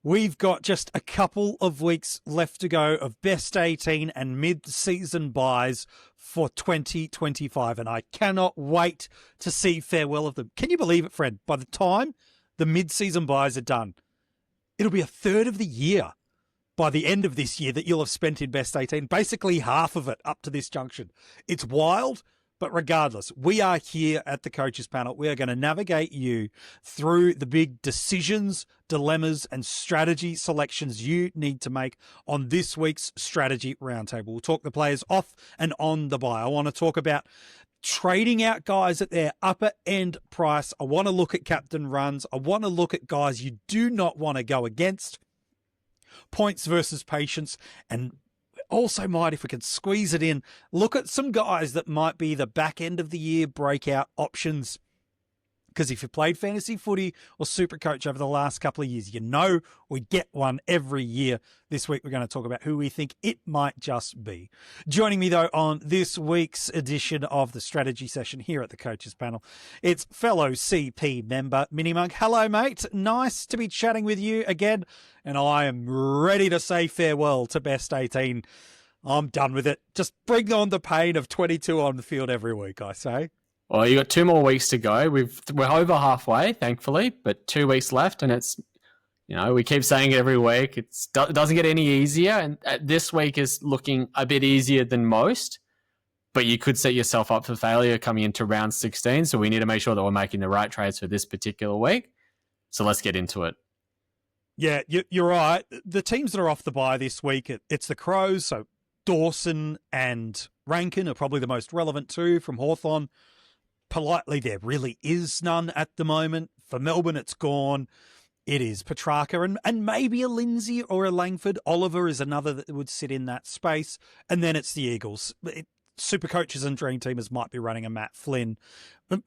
We've got just a couple of weeks left to go of best 18 and mid-season buys for 2025, and I cannot wait to see farewell of them. Can you believe it, Fred? By the time the mid-season buys are done, it'll be a third of the year by the end of this year that you'll have spent in best 18, basically half of it up to this junction. It's wild. But regardless, we are here at the Coaches Panel. We are going to navigate you through the big decisions, dilemmas, and strategy selections you need to make on this week's Strategy Roundtable. We'll talk the players off and on the buy. I want to talk about trading out guys at their upper end price. I want to look at captain runs. I want to look at guys you do not want to go against. Points versus patience, and also might, if we could squeeze it in, look at some guys that might be the back end of the year breakout options. Because if you played fantasy footy or SuperCoach over the last couple of years, you know we get one every year. This week, we're going to talk about who we think it might just be. Joining me, though, on this week's edition of the strategy session here at the Coaches Panel, it's fellow CP member, MiniMonk. Hello, mate. Nice to be chatting with you again. And I am ready to say farewell to Best 18. I'm done with it. Just bring on the pain of 22 on the field every week, I say. Well, you got 2 more weeks to go. We're over halfway, thankfully, but 2 weeks left, and it's, we keep saying it every week. It doesn't get any easier, and this week is looking a bit easier than most, but you could set yourself up for failure coming into round 16, so we need to make sure that we're making the right trades for this particular week. So let's get into it. Yeah, you're right. The teams that are off the bye this week, it's the Crows, so Dawson and Rankin are probably the most relevant two from Hawthorn. Politely, there really is none at the moment. For Melbourne, it's gone. It is Petrarca and maybe a Lindsay or a Langford. Oliver is another that would sit in that space. And then it's the Eagles. Supercoaches and Dream Teamers might be running a Matt Flynn,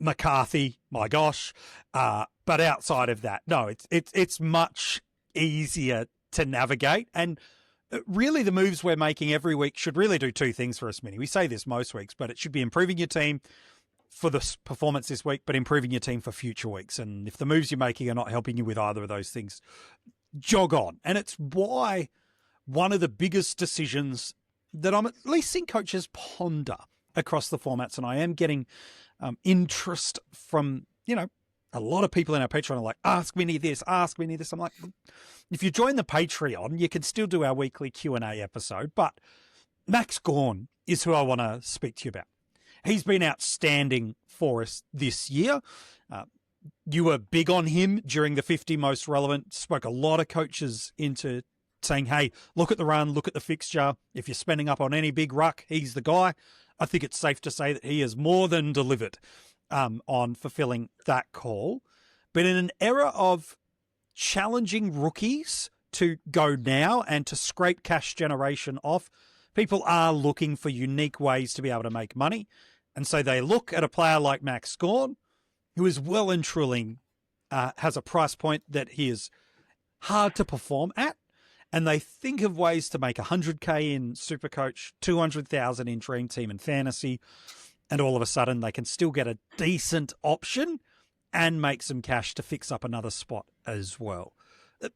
McCarthy, my gosh. But outside of that, no, it's much easier to navigate. And really the moves we're making every week should really do 2 things for us, Minnie. We say this most weeks, but it should be improving your team for the performance this week, but improving your team for future weeks. And if the moves you're making are not helping you with either of those things, jog on. And it's why one of the biggest decisions that I'm at least seeing coaches ponder across the formats, and I am getting interest from, a lot of people in our Patreon are like, ask me this. I'm like, if you join the Patreon, you can still do our weekly Q&A episode, but Max Gawn is who I want to speak to you about. He's been outstanding for us this year. You were big on him during the 50 most relevant, spoke a lot of coaches into saying, hey, look at the run, look at the fixture. If you're spending up on any big ruck, he's the guy. I think it's safe to say that he has more than delivered on fulfilling that call. But in an era of challenging rookies to go now and to scrape cash generation off, people are looking for unique ways to be able to make money. And so they look at a player like Max Gawn, who is well and truly has a price point that he is hard to perform at. And they think of ways to make 100K in SuperCoach, 200,000 in Dream Team and Fantasy. And all of a sudden they can still get a decent option and make some cash to fix up another spot as well.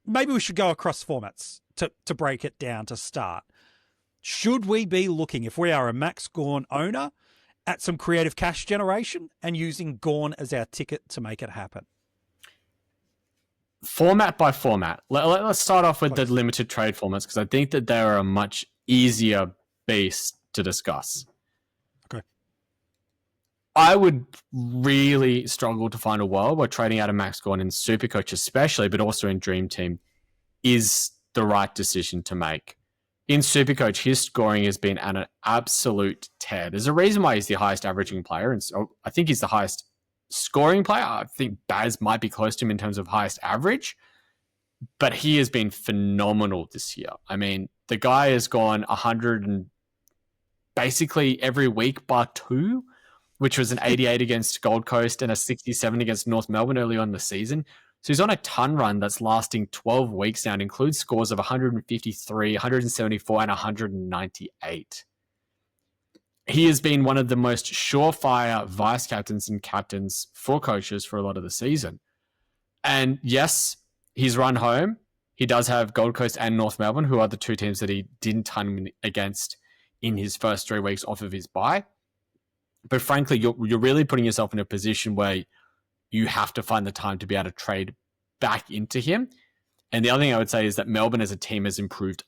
Maybe we should go across formats to break it down to start. Should we be looking, if we are a Max Gawn owner, at some creative cash generation and using Gawn as our ticket to make it happen? Format by format. Let's start off with the limited trade formats, because I think that they are a much easier beast to discuss. Okay. I would really struggle to find a world where trading out of Max Gawn in SuperCoach especially, but also in Dream Team, is the right decision to make. In SuperCoach, his scoring has been at an absolute tear. There's a reason why he's the highest averaging player, and so I think he's the highest scoring player. I think Baz might be close to him in terms of highest average, but he has been phenomenal this year. I mean, the guy has gone 100 and basically every week bar 2, which was an 88 against Gold Coast and a 67 against North Melbourne early on in the season. So he's on a ton run that's lasting 12 weeks now and includes scores of 153, 174, and 198. He has been one of the most surefire vice captains and captains for coaches for a lot of the season. And yes, he's run home. He does have Gold Coast and North Melbourne, who are the two teams that he didn't time against in his first 3 weeks off of his bye. But frankly, you're really putting yourself in a position where you have to find the time to be able to trade back into him. And the other thing I would say is that Melbourne as a team has improved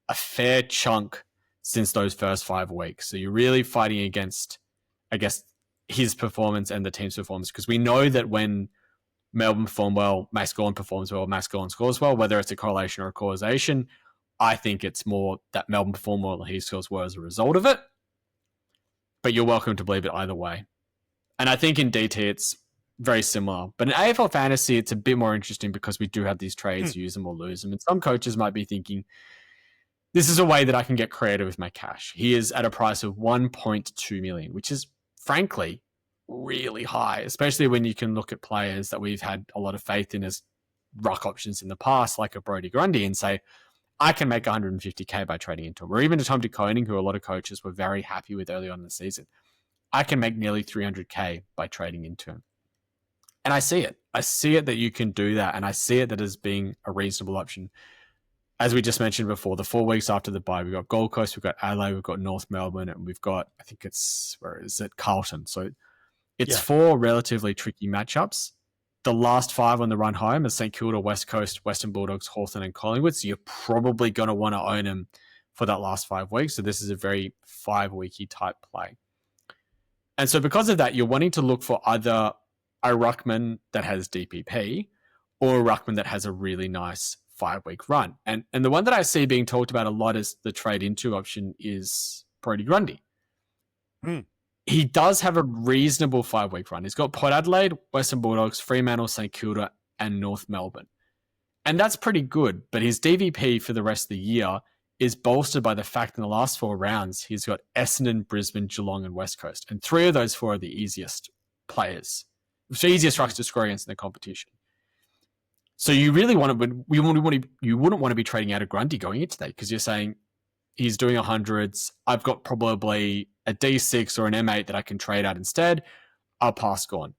a fair chunk since those first 5 weeks. So you're really fighting against, I guess, his performance and the team's performance, because we know that when Melbourne perform well, Max Gawn performs well, Max Gawn scores well, whether it's a correlation or a causation. I think it's more that Melbourne perform well and he scores well as a result of it. But you're welcome to believe it either way. And I think in DT it's very similar. But in AFL Fantasy, it's a bit more interesting because we do have these trades, use them or lose them. And some coaches might be thinking, this is a way that I can get creative with my cash. He is at a price of 1.2 million, which is frankly really high, especially when you can look at players that we've had a lot of faith in as ruck options in the past, like a Brodie Grundy, and say, I can make 150k by trading into him. Or even a Tom De Koning, who a lot of coaches were very happy with early on in the season. I can make nearly 300k by trading into him. And I see it. I see it that you can do that. And I see it that as being a reasonable option. As we just mentioned before, the 4 weeks after the bye, we've got Gold Coast, we've got Adelaide, we've got North Melbourne, and we've got, I think it's, where is it? Carlton. So it's 4 relatively tricky matchups. The last 5 on the run home are St Kilda, West Coast, Western Bulldogs, Hawthorn, and Collingwood. So you're probably going to want to own them for that last 5 weeks. So this is a very 5-weeky type play. And so because of that, you're wanting to look for either a ruckman that has DPP or a ruckman that has a really nice 5-week run. And the one that I see being talked about a lot as the trade into option is Brodie Grundy. He does have a reasonable 5-week run. He's got Port Adelaide, Western Bulldogs, Fremantle, St Kilda, and North Melbourne. And that's pretty good, but his DVP for the rest of the year is bolstered by the fact in the last 4 rounds, he's got Essendon, Brisbane, Geelong, and West Coast. And 3 of those 4 are the easiest players. So easiest rucks to score against in the competition. So you really want to, you wouldn't want to be trading out of Grundy going into that, because you're saying he's doing 100s. I've got probably a D6 or an M8 that I can trade out instead. I'll pass Gawn.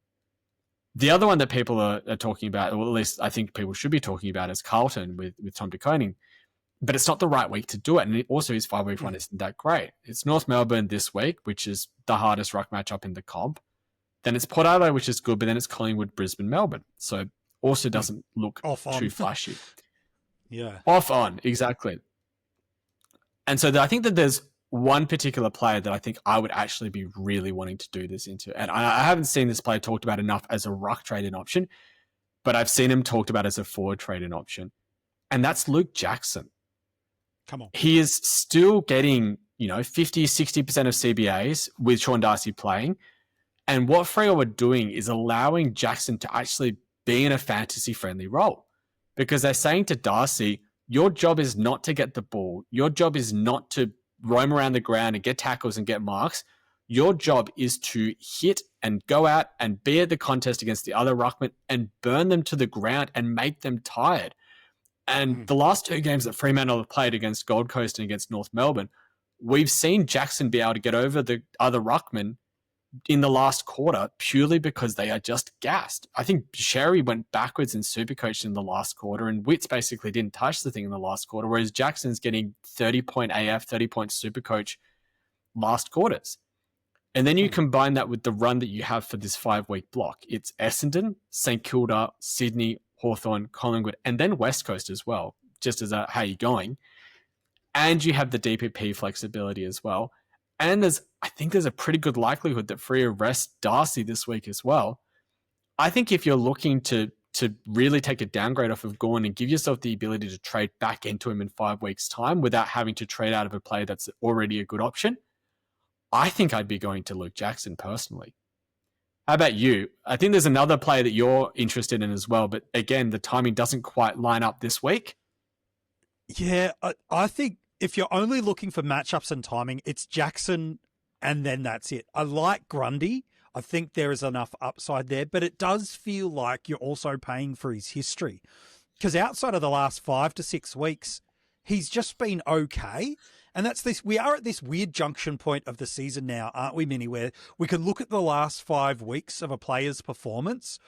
The other one that people are talking about, or at least I think people should be talking about, is Carlton with Tom De Koning. But it's not the right week to do it. And also his 5-week run isn't that great. It's North Melbourne this week, which is the hardest ruck matchup in the comp. Then it's Port Adelaide, which is good, but then it's Collingwood, Brisbane, Melbourne. So also doesn't look too flashy. Off on, exactly. And so I think that there's one particular player that I think I would actually be really wanting to do this into. And I haven't seen this player talked about enough as a ruck trade-in option, but I've seen him talked about as a forward trade-in option. And that's Luke Jackson. Come on. He is still getting, 50, 60% of CBAs with Sean Darcy playing. And what Freo are doing is allowing Jackson to actually be in a fantasy-friendly role, because they're saying to Darcy, your job is not to get the ball. Your job is not to roam around the ground and get tackles and get marks. Your job is to hit and go out and be at the contest against the other ruckmen and burn them to the ground and make them tired. And the last 2 games that Fremantle have played against Gold Coast and against North Melbourne, we've seen Jackson be able to get over the other ruckmen in the last quarter purely because they are just gassed. I think Sherry went backwards in SuperCoach in the last quarter, and Witts basically didn't touch the thing in the last quarter, whereas Jackson's getting 30-point AF, 30-point SuperCoach last quarters. And then you combine that with the run that you have for this 5-week block. It's Essendon, St Kilda, Sydney, Hawthorn, Collingwood, and then West Coast as well, just as a how you going. And you have the DPP flexibility as well. And I think there's a pretty good likelihood that Freo rest Darcy this week as well. I think if you're looking to really take a downgrade off of Gawn and give yourself the ability to trade back into him in 5 weeks' time without having to trade out of a player that's already a good option, I think I'd be going to Luke Jackson personally. How about you? I think there's another player that you're interested in as well, but again, the timing doesn't quite line up this week. Yeah, I think if you're only looking for matchups and timing, it's Jackson and then that's it. I like Grundy. I think there is enough upside there, but it does feel like you're also paying for his history, because outside of the last 5 to 6 weeks, he's just been okay. And that's this. We are at this weird junction point of the season now, aren't we, Minnie, where we can look at the last 5 weeks of a player's performance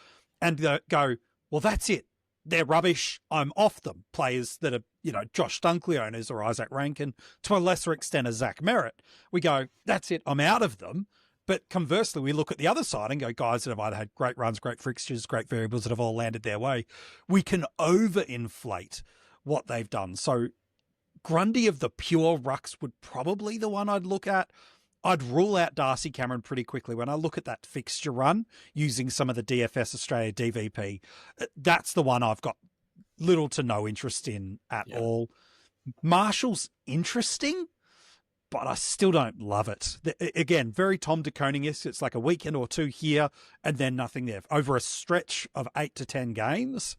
and go, well, that's it. they're rubbish, I'm off them. Players that are, Josh Dunkley owners or Isaac Rankin, to a lesser extent as Zach Merritt, we go, that's it, I'm out of them. But conversely, we look at the other side and go, guys that have either had great runs, great fixtures, great variables that have all landed their way, we can overinflate what they've done. So Grundy of the pure rucks would probably the one I'd look at. I'd rule out Darcy Cameron pretty quickly. When I look at that fixture run using some of the DFS Australia DVP, that's the one I've got little to no interest in at all. Marshall's interesting, but I still don't love it. Again, very Tom de Koning-esque. It's like a weekend or two here and then nothing there. Over a stretch of 8 to 10 games,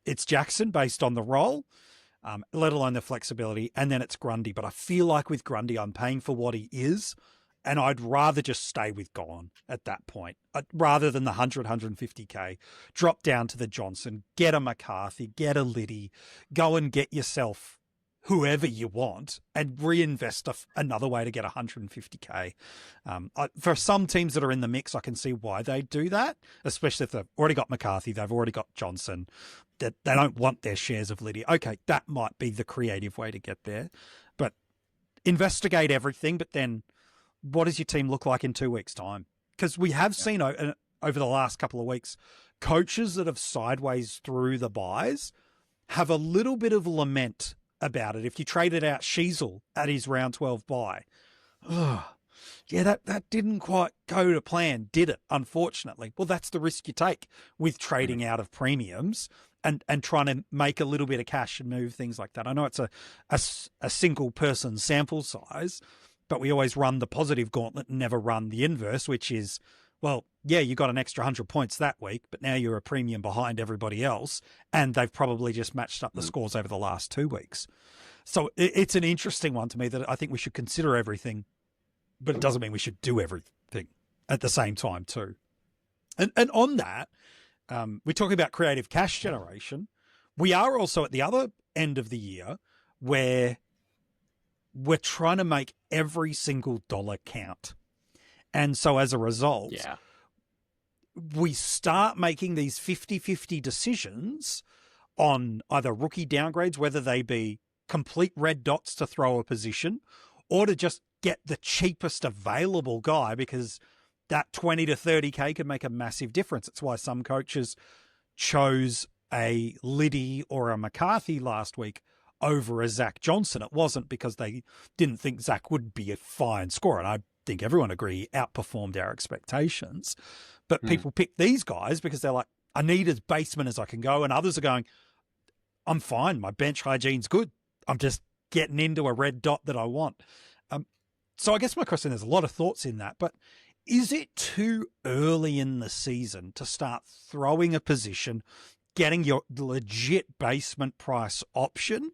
it's Jackson based on the role. Let alone the flexibility, and then it's Grundy. But I feel like with Grundy, I'm paying for what he is, and I'd rather just stay with Gawn at that point, rather than the 150K. Drop down to the Johnson, get a McCarthy, get a Liddy, go and get yourself whoever you want, and reinvest another way to get 150K. For some teams that are in the mix, I can see why they do that, especially if they've already got McCarthy, they've already got Johnson, that they don't want their shares of Liddy. Okay, that might be the creative way to get there. But investigate everything, but then what does your team look like in 2 weeks' time? Because we have seen over the last couple of weeks, coaches that have sideways through the buys have a little bit of lament about it. If you traded out Sheasel at his round 12 buy, that didn't quite go to plan, did it? Unfortunately. Well, that's the risk you take with trading out of premiums and trying to make a little bit of cash and move things like that. I know it's a single person sample size, but we always run the positive gauntlet and never run the inverse, which is, well, yeah, you got an extra 100 points that week, but now you're a premium behind everybody else, and they've probably just matched up the scores over the last 2 weeks. So it's an interesting one to me that I think we should consider everything, but it doesn't mean we should do everything at the same time too. And on that, we're talking about creative cash generation. We are also at the other end of the year where we're trying to make every single dollar count. And so as a result, we start making these 50-50 decisions on either rookie downgrades, whether they be complete red dots to throw a position or to just get the cheapest available guy, because that 20 to 30K can make a massive difference. It's why some coaches chose a Liddy or a McCarthy last week over a Zach Johnson. It wasn't because they didn't think Zach would be a fine scorer. And I think everyone agree he outperformed our expectations. But people pick these guys because they're like, I need as baseman as I can go. And others are going, I'm fine. My bench hygiene's good. I'm just getting into a red dot that I want. So I guess my question, there's a lot of thoughts in that, but is it too early in the season to start throwing a position, getting your legit basement price option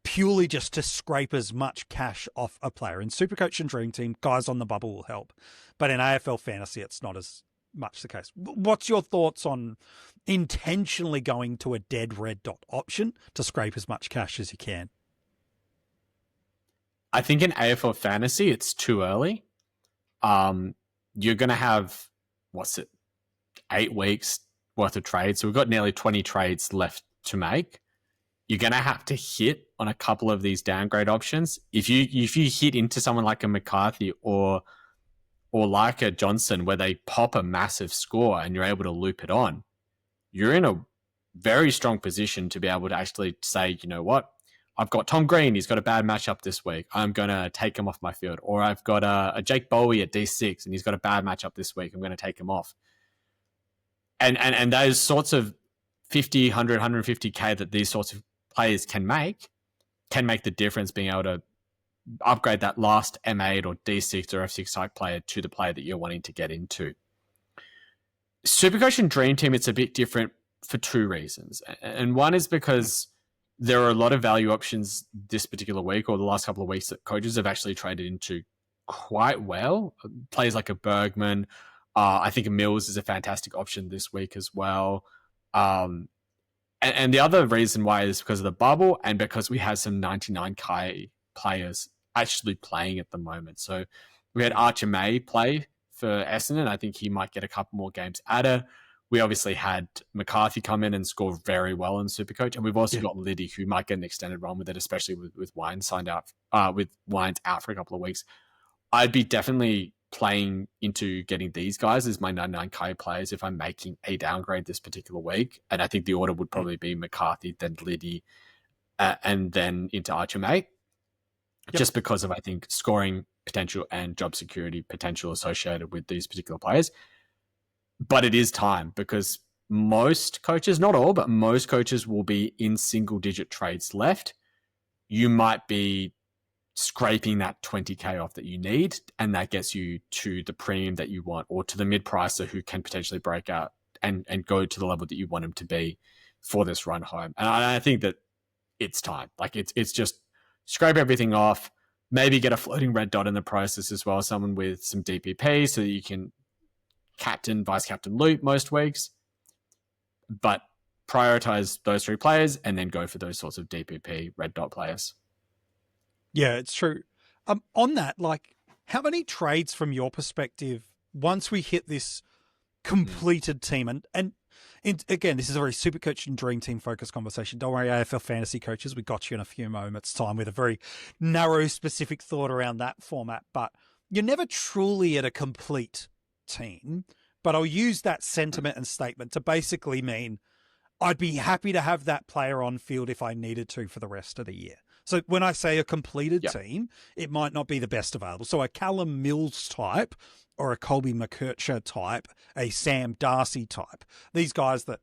purely just to scrape as much cash off a player? In SuperCoach and Dream Team, guys on the bubble will help. But in AFL Fantasy, it's not as much the case. What's your thoughts on intentionally going to a dead red dot option to scrape as much cash as you can? I think in AFL Fantasy, it's too early. You're going to have, 8 weeks worth of trades. So we've got nearly 20 trades left to make. You're going to have to hit on a couple of these downgrade options. If you hit into someone like a McCarthy or like a Johnson, where they pop a massive score and you're able to loop it on, you're in a very strong position to be able to actually say, you know what, I've got Tom Green, he's got a bad matchup this week, I'm going to take him off my field. Or I've got a Jake Bowie at D6 and he's got a bad matchup this week, I'm going to take him off. And those sorts of 50, 100, 150K that these sorts of players can make the difference, being able to upgrade that last M8 or D6 or F6 type player to the player that you're wanting to get into. SuperCoach and Dream Team, it's a bit different for two reasons. And one is because there are a lot of value options this particular week or the last couple of weeks that coaches have actually traded into quite well. Players like a Bergman, I think a Mills is a fantastic option this week as well. And the other reason why is because of the bubble and because we have some 99K players actually playing at the moment. So we had Archer May play for Essendon. I think he might get a couple more games added. we obviously had McCarthy come in and score very well in SuperCoach, and we've also got Liddy, who might get an extended run with it, especially with Wines out for a couple of weeks. I'd be definitely playing into getting these guys as my 99k players if I'm making a downgrade this particular week, and I think the order would probably be McCarthy, then Liddy, and then into Archer Mate, just because of, I think, scoring potential and job security potential associated with these particular players. But it is time, because most coaches, not all, but most coaches will be in single-digit trades left. You might be scraping that 20k off that you need, and that gets you to the premium that you want, or to the mid-pricer who can potentially break out and go to the level that you want him to be for this run home. And I think that it's time. Like, it's just scrape everything off, maybe get a floating red dot in the process as well, someone with some DPP so that you can captain, vice captain loop most weeks, but prioritize those 3 players and then go for those sorts of DPP red dot players. Yeah, it's true. On that, like, how many trades from your perspective, once we hit this completed team, and again, this is a very SuperCoach and Dream Team focused conversation. Don't worry, AFL Fantasy coaches, we got you in a few moments' time with a very narrow, specific thought around that format, but you're never truly at a complete team. But I'll use that sentiment and statement to basically mean I'd be happy to have that player on field if I needed to for the rest of the year. So when I say a completed team, it might not be the best available. So a Callum Mills type, or a Colby McKercher type, a Sam Darcy type. These guys that,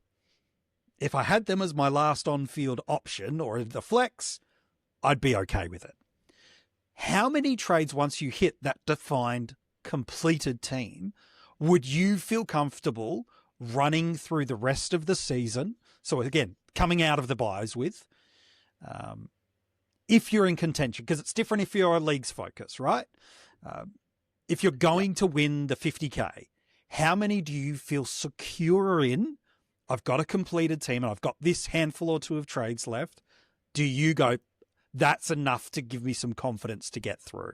if I had them as my last on-field option or the flex, I'd be okay with it. How many trades, once you hit that defined completed team, would you feel comfortable running through the rest of the season? So again, coming out of the buys with, if you're in contention, because it's different if you're a leagues focus, right? If you're going to win the 50k, how many do you feel secure in? I've got a completed team and I've got this handful or 2 of trades left. Do you go, that's enough to give me some confidence to get through?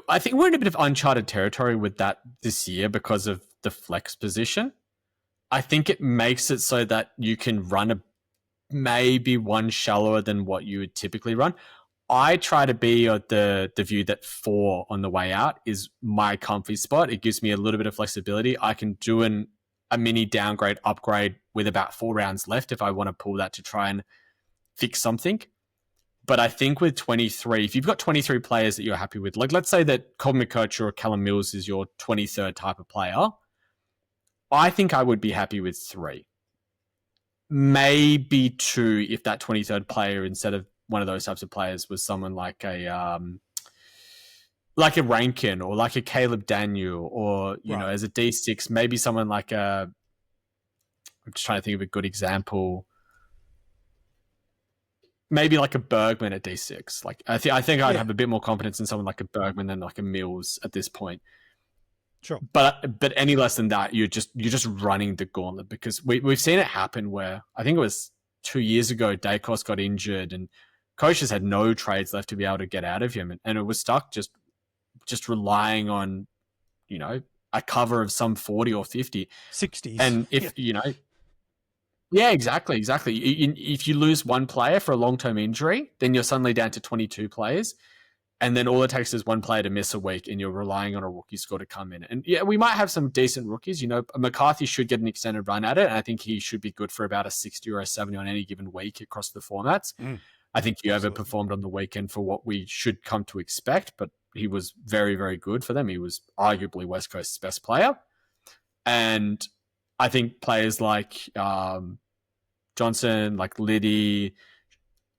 I think we're in a bit of uncharted territory with that this year because of the flex position. I think it makes it so that you can run maybe one shallower than what you would typically run. I try to be of the view that 4 on the way out is my comfy spot. It gives me a little bit of flexibility. I can do a mini downgrade upgrade with about 4 rounds left if I want to pull that to try and fix something. But I think with 23, if you've got 23 players that you're happy with, like let's say that Colby McKercher or Callum Mills is your 23rd type of player, I think I would be happy with 3. Maybe 2 if that 23rd player, instead of one of those types of players, was someone like a Rankin or like a Caleb Daniel, or, you know, as a D6, maybe someone like I'm just trying to think of a good example. Maybe like a Bergman at D6. Like I think I'd have a bit more confidence in someone like a Bergman than like a Mills at this point. Sure. But any less than that, you're just running the gauntlet, because we've seen it happen where I think it was 2 years ago, Dacos got injured and coaches had no trades left to be able to get out of him, and it was stuck just relying on, you know, a cover of some 40 or 50. 60s. And if, you know, yeah, exactly. If you lose one player for a long-term injury, then you're suddenly down to 22 players. And then all it takes is one player to miss a week and you're relying on a rookie score to come in. And yeah, we might have some decent rookies. You know, McCarthy should get an extended run at it. And I think he should be good for about a 60 or a 70 on any given week across the formats. I think he overperformed on the weekend for what we should come to expect, but he was very, very good for them. He was arguably West Coast's best player. And I think players like Johnson, like Liddy,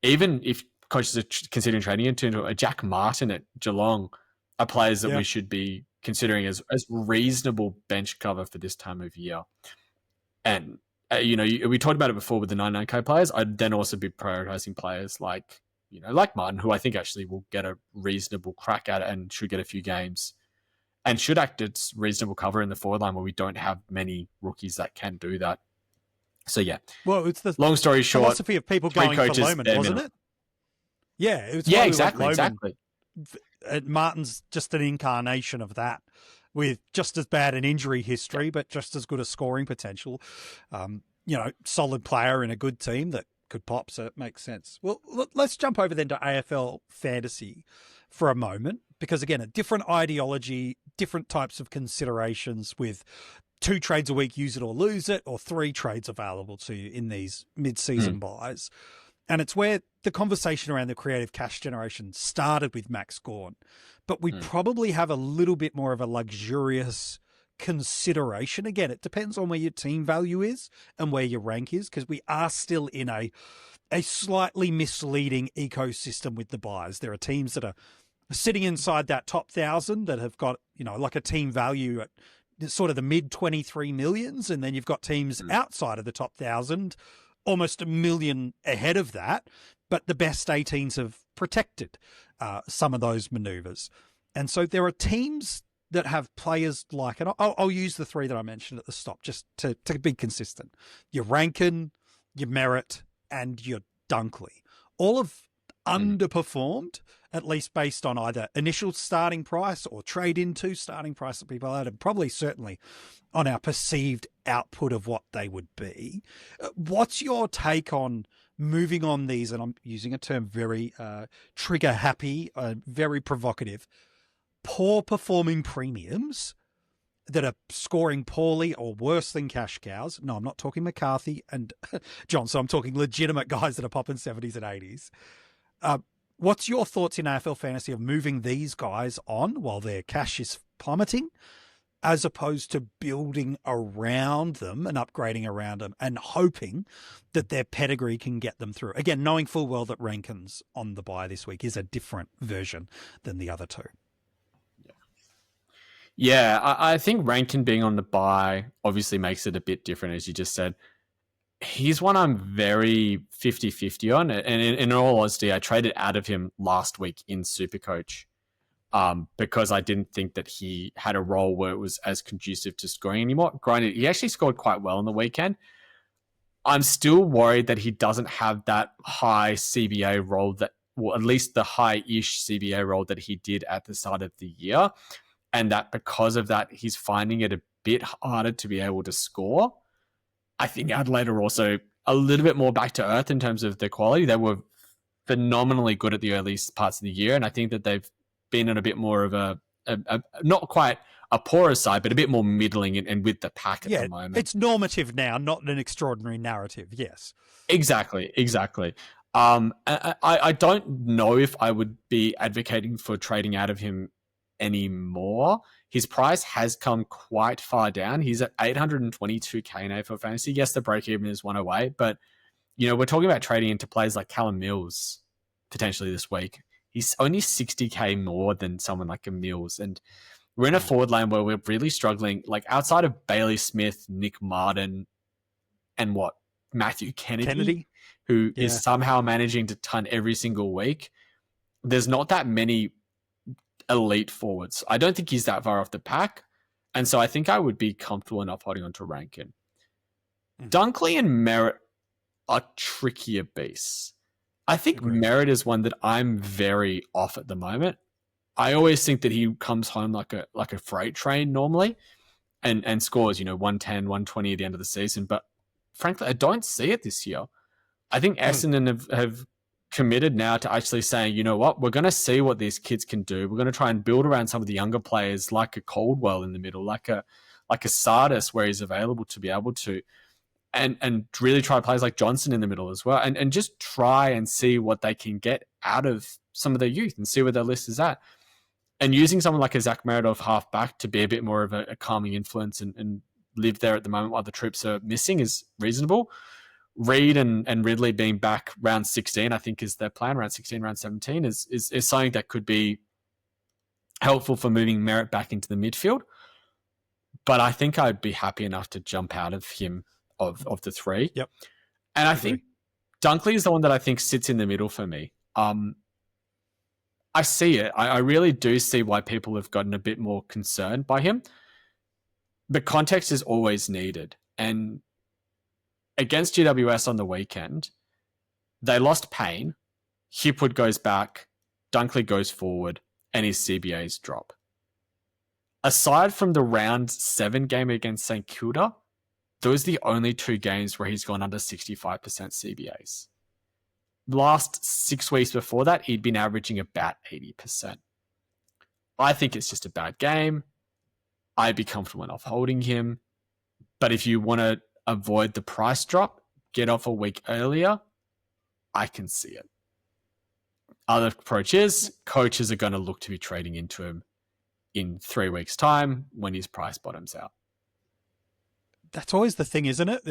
even if coaches are considering trading into a Jack Martin at Geelong, are players that we should be considering as reasonable bench cover for this time of year. And, you know, we talked about it before with the 99k players. I'd then also be prioritizing players like, you know, like Martin, who I think actually will get a reasonable crack at it and should get a few games and should act as reasonable cover in the forward line where we don't have many rookies that can do that. So, yeah. Well, it's the long story short, philosophy of people going for Loman, wasn't it? Yeah, exactly. Martin's just an incarnation of that. with just as bad an injury history, but just as good a scoring potential. Solid player in a good team that could pop, so it makes sense. Well, let's jump over then to AFL Fantasy for a moment, because again, a different ideology, different types of considerations with 2 trades a week, use it or lose it, or 3 trades available to you in these mid-season buys. And it's where the conversation around the creative cash generation started with Max Gawn. But we probably have a little bit more of a luxurious consideration. Again, it depends on where your team value is and where your rank is, because we are still in a slightly misleading ecosystem with the buys. There are teams that are sitting inside that top 1,000 that have got, like a team value at sort of the mid 23 millions. And then you've got teams outside of the top 1,000, almost a million ahead of that. But the best 18s have protected some of those maneuvers. And so there are teams that have players like, and I'll use the 3 that I mentioned at the stop just to be consistent. Your Rankin, your Merritt, and your Dunkley. All have underperformed, at least based on either initial starting price or trade into starting price that people had, and probably certainly on our perceived output of what they would be. What's your take on moving on these, and I'm using a term very trigger happy, very provocative, poor performing premiums that are scoring poorly or worse than cash cows? No, I'm not talking McCarthy and Johnson. I'm talking legitimate guys that are popping 70s and 80s. What's your thoughts in AFL Fantasy of moving these guys on while their cash is plummeting, as opposed to building around them and upgrading around them and hoping that their pedigree can get them through? Again, knowing full well that Rankin's on the buy this week is a different version than the other 2. Yeah, I think Rankin being on the buy obviously makes it a bit different, as you just said. He's one I'm very 50-50 on. And in all honesty, I traded out of him last week in SuperCoach because I didn't think that he had a role where it was as conducive to scoring anymore. Granted, he actually scored quite well on the weekend. I'm still worried that he doesn't have that high CBA role or at least the high-ish CBA role that he did at the start of the year. And that because of that, he's finding it a bit harder to be able to score. I think Adelaide are also a little bit more back to earth in terms of their quality. They were phenomenally good at the earliest parts of the year, and I think that they've been on a bit more of a not quite a poorer side, but a bit more middling and with the pack at the moment. It's normative now, not an extraordinary narrative. Yes, exactly. I don't know if I would be advocating for trading out of him anymore. His price has come quite far down. He's at 822k in AFL Fantasy. Yes, the break even is 108, but we're talking about trading into players like Callum Mills potentially this week. He's only 60k more than someone like a Mills, and we're in a forward lane where we're really struggling. Like outside of Bailey Smith, Nick Martin, and Matthew Kennedy, who is somehow managing to ton every single week. There's not that many elite forwards. I don't think he's that far off the pack. And so I think I would be comfortable enough holding on to Rankin. Dunkley and Merritt are trickier beasts. I think Merritt is one that I'm very off at the moment. I always think that he comes home like a freight train normally and scores, 110, 120 at the end of the season. But frankly, I don't see it this year. I think Essendon have committed now to actually saying, you know what, we're going to see what these kids can do. We're going to try and build around some of the younger players like a Caldwell in the middle, like a Sardis where he's available to be able to, and really try players like Johnson in the middle as well, and just try and see what they can get out of some of their youth and see where their list is at. And using someone like a Zach Merritt off half back to be a bit more of a calming influence and live there at the moment while the troops are missing is reasonable. Reed and Ridley being back round 16, I think is their plan. Round 16, round 17 is something that could be helpful for moving Merritt back into the midfield. But I think I'd be happy enough to jump out of him of the 3. Yep. And I think Dunkley is the one that I think sits in the middle for me. I see it. I really do see why people have gotten a bit more concerned by him. But context is always needed. And against GWS on the weekend, they lost Payne, Hipwood goes back, Dunkley goes forward, and his CBAs drop. aside from the round 7 game against St Kilda, those are the only 2 games where he's gone under 65% CBAs. Last 6 weeks before that, he'd been averaging about 80%. I think it's just a bad game. I'd be comfortable enough holding him. But if you want to avoid the price drop, get off a week earlier, I can see it. Other approach is coaches are going to look to be trading into him in 3 weeks' time when his price bottoms out. That's always the thing, isn't it?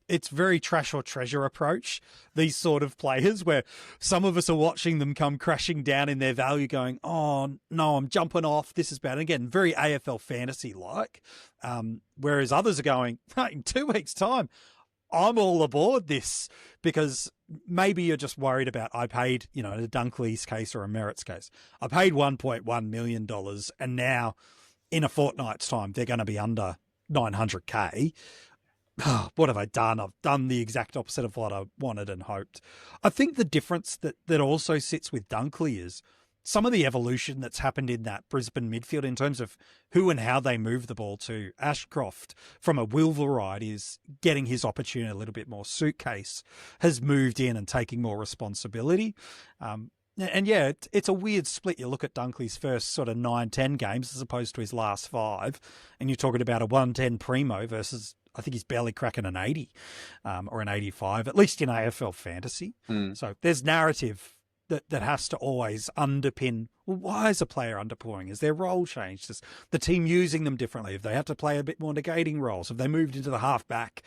It's very trash or treasure approach, these sort of players, where some of us are watching them come crashing down in their value going, oh, no, I'm jumping off. This is bad. And again, very AFL Fantasy-like, whereas others are going, hey, in 2 weeks' time, I'm all aboard this, because maybe you're just worried about, I paid, in a Dunkley's case or a Merritt's case, I paid $1.1 million, and now in a fortnight's time, they're going to be under 900K. What have I done? I've done the exact opposite of what I wanted and hoped. I think the difference that also sits with Dunkley is some of the evolution that's happened in that Brisbane midfield in terms of who and how they move the ball to. Ashcroft, from a will variety, is getting his opportunity a little bit more. Suitcase has moved in and taking more responsibility. And yeah, it's a weird split. You look at Dunkley's first sort of 9-10 games as opposed to his last 5, and you're talking about a 110 primo versus, I think he's barely cracking an 80 or an 85, at least in AFL Fantasy. So there's narrative that has to always underpin, well, why is a player underperforming? Is their role changed? Is the team using them differently? Have they had to play a bit more negating roles? Have they moved into the half-back?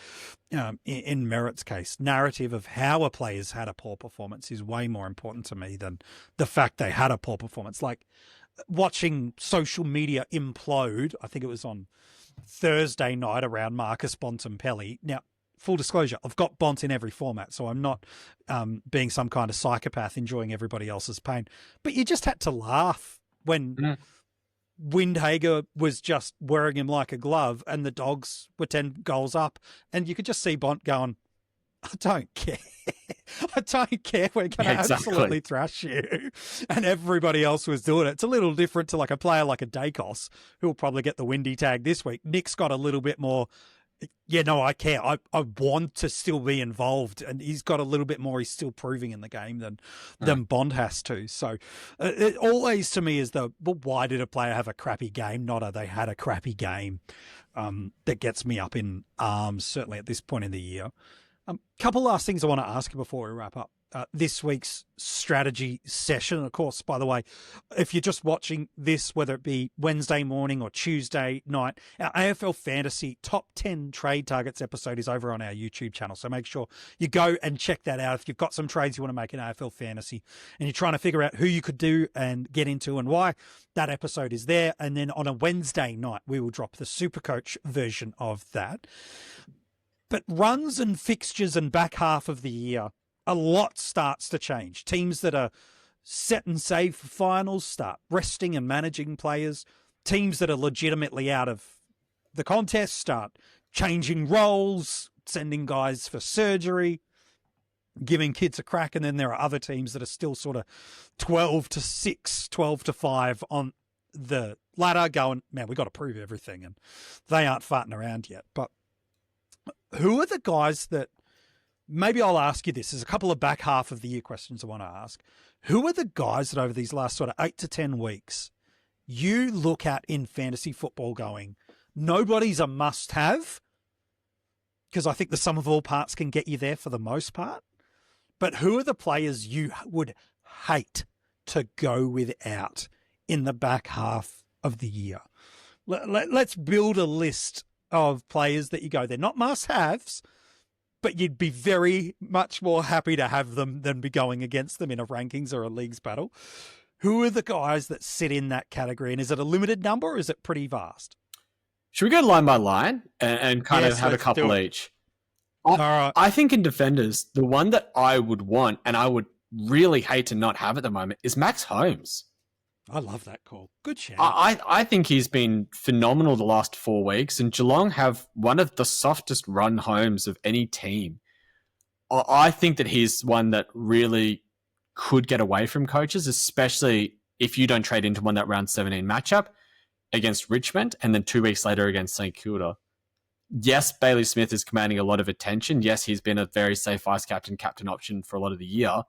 In Merritt's case, narrative of how a player's had a poor performance is way more important to me than the fact they had a poor performance. Like watching social media implode, I think it was on Thursday night around Marcus Bontempelli. Now, full disclosure, I've got Bont in every format, so I'm not being some kind of psychopath enjoying everybody else's pain. But you just had to laugh when Windhager was just wearing him like a glove and the Dogs were 10 goals up, and you could just see Bont going, I don't care. I don't care. We're going to absolutely thrash you. And everybody else was doing it. It's a little different to like a player like a Dacos, who will probably get the windy tag this week. Nick's got a little bit more, yeah, no, I care. I want to still be involved. And he's got a little bit more he's still proving in the game than Bond has to. So it always to me is well, why did a player have a crappy game? Not a they had a crappy game. That gets me up in arms, certainly at this point in the year. Couple last things I want to ask you before we wrap up. This week's strategy session, of course, by the way, if you're just watching this, whether it be Wednesday morning or Tuesday night, our AFL Fantasy Top 10 Trade Targets episode is over on our YouTube channel. So make sure you go and check that out. If you've got some trades you want to make in AFL Fantasy and you're trying to figure out who you could do and get into and why, that episode is there. And then on a Wednesday night, we will drop the SuperCoach version of that. But runs and fixtures and back half of the year, a lot starts to change. Teams that are set and save for finals start resting and managing players. Teams that are legitimately out of the contest start changing roles, sending guys for surgery, giving kids a crack. And then there are other teams that are still sort of 12-6, 12-5 on the ladder going, man, we got to prove everything. And they aren't farting around yet. But who are the guys that, maybe I'll ask you this, there's a couple of back half of the year questions I want to ask. Who are the guys that over these last sort of 8 to 10 weeks you look at in fantasy football going, nobody's a must have, because I think the sum of all parts can get you there for the most part. But who are the players you would hate to go without in the back half of the year? Let's build a list of players that you go, they're not must-haves, but you'd be very much more happy to have them than be going against them in a rankings or a leagues battle. Who are the guys that sit in that category? And is it a limited number or is it pretty vast? Should we go line by line and kind of have a couple each? All right. I think in defenders, the one that I would want and I would really hate to not have at the moment is Max Holmes. I love that call. Good shout. I think he's been phenomenal the last 4 weeks, and Geelong have one of the softest run homes of any team. I think that he's one that really could get away from coaches, especially if you don't trade into one that round 17 matchup. against Richmond and then 2 weeks later against St Kilda. Yes, Bailey Smith is commanding a lot of attention. Yes, he's been a very safe captain option for a lot of the year.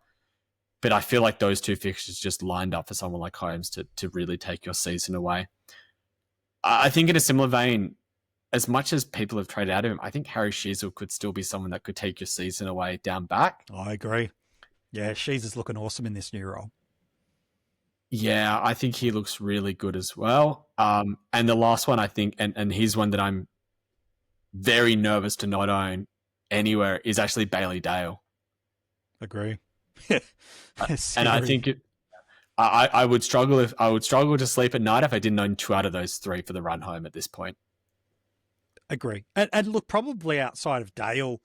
But I feel like those two fixtures just lined up for someone like Holmes to really take your season away. I think in a similar vein, as much as people have traded out of him, I think Harry Sheezel could still be someone that could take your season away down back. I agree. Yeah, Sheezer's looking awesome in this new role. Yeah, I think he looks really good as well. And the last one, I think, and he's one that I'm very nervous to not own anywhere, is actually Bailey Dale. Agree. And I think I would struggle to sleep at night if I didn't own 2 out of those 3 for the run home at this point. Agree. And look, probably outside of Dale,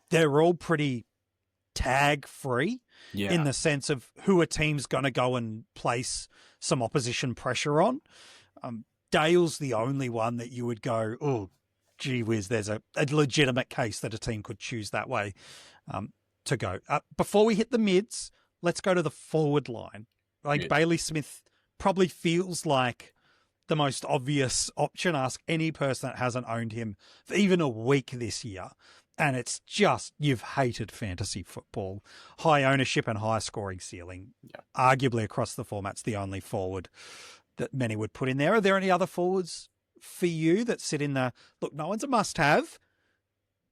they're all pretty tag free in the sense of who a team's going to go and place some opposition pressure on. Dale's the only one that you would go, oh, gee whiz, there's a legitimate case that a team could choose that way to go. Before we hit the mids, let's go to the forward line. Like Bailey Smith probably feels like the most obvious option. Ask any person that hasn't owned him for even a week this year. And it's just, you've hated fantasy football. High ownership and high scoring ceiling. Yeah. Arguably across the formats, the only forward that many would put in there. Are there any other forwards for you that sit in the, look, no one's a must-have,